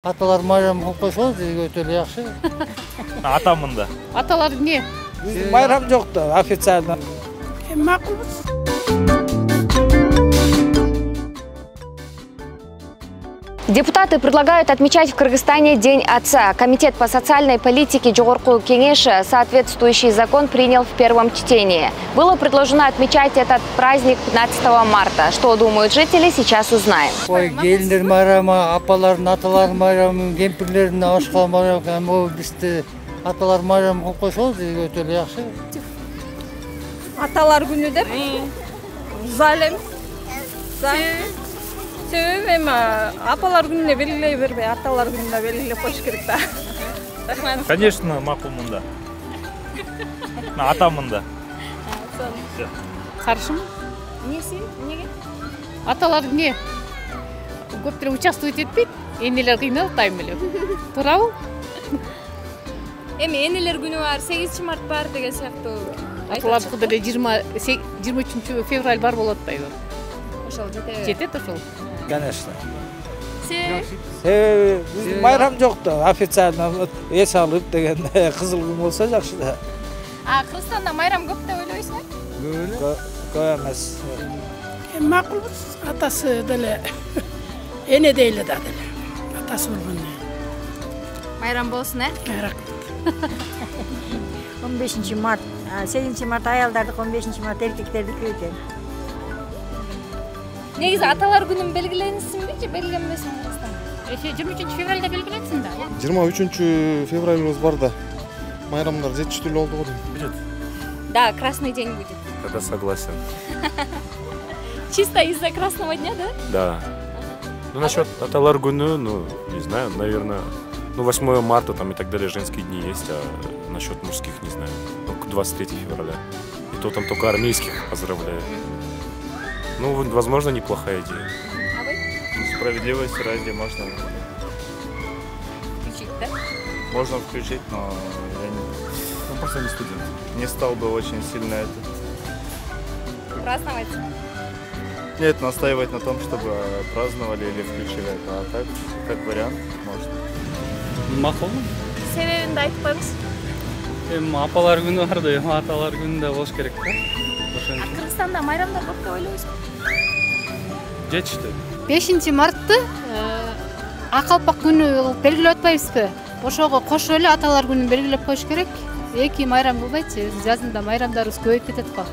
Аталар майрам кылып койсоңуз өтө эле жакшы. Атамында. Аталар эмне? Биздин майрам жок да, официально. Макулбуз. Депутаты предлагают отмечать в Кыргызстане День отца. Комитет по социальной политике Жогорку Кеңеши соответствующий закон принял в первом чтении. Было предложено отмечать этот праздник 15 марта. Что думают жители, сейчас узнаем. Ой, келиндер майрамы, апалардын аталардын майрамы, кемпирлердин ашка майрамы, бизде аталар майрамы кылып койсоңуз өтө эле жакшы. Аталар күнү деп залем. Себеби эми апалар күнүнө белгилей бербей, аталар күнүнө белгилеп коюш керек да. Конечно, макулмында. Атамында. Каршымын. Эмнеси? Эмнеге? Аталар эмне? Көптөр участвовать этпейт, энелер кыйналат айым эле. Туурабы? Эми энелер күнү бар, 8 март бар деген сыяктуу. Аталардыкы деле 23 февраль бар болот атпайбы? Ошол жетеби? Жетет ошол. Конечно. Себеби Биздин майрам жок да, официально эс алып деген кызыл күн болсо жакшы да. Кыргызстанда майрам көп деп ойлойсуңар? Көп эмес. Макулбуз, атасы деле эне дейле да деле. Атасы болгон. Майрам болсун, Рахмат. 15 март, 8 март аялдардык, 15 март эркектердики экен. Негизи аталар күнүн белгиленсинби же белгиленбесинби Кыргызстанда? 23 февралда белгиленсин да. 23 февралыбыз бар да. Майрамдар жетиштүү болду го дейм. Да, красный день будет. Тогда согласен. Чисто из-за красного дня, да? Да. Ну, насчет аталар күнү, ну, не знаю, наверное, 8 марта там и так далее женские дни есть, а насчет мужских не знаю. Только 23 февраля. И то там только армейских поздравляют. Ну, возможно, неплохая идея. А вы? Справедливости ради можно Включить, да? можно включить, но я просто не студент. Не стал бы очень сильно это. Праздновать? Нет, настаивать на том, чтобы праздновали или включили это. А так, как вариант, можно. Макулмун. Себебин да айтып коюңуз. Апалар күнү бар да, аталар күнү да болуш керек да. Кыргызстанда майрамдар көп деп ойлойсузбу? Жетишти. 5 мартты акалпак күнү белгилеп атпайбызбы? Ошого кошо эле аталар күнүн белгилеп коюш керек. Эки майрам болбойт, жазында майрамдарыбыз көбөйүп кетет го.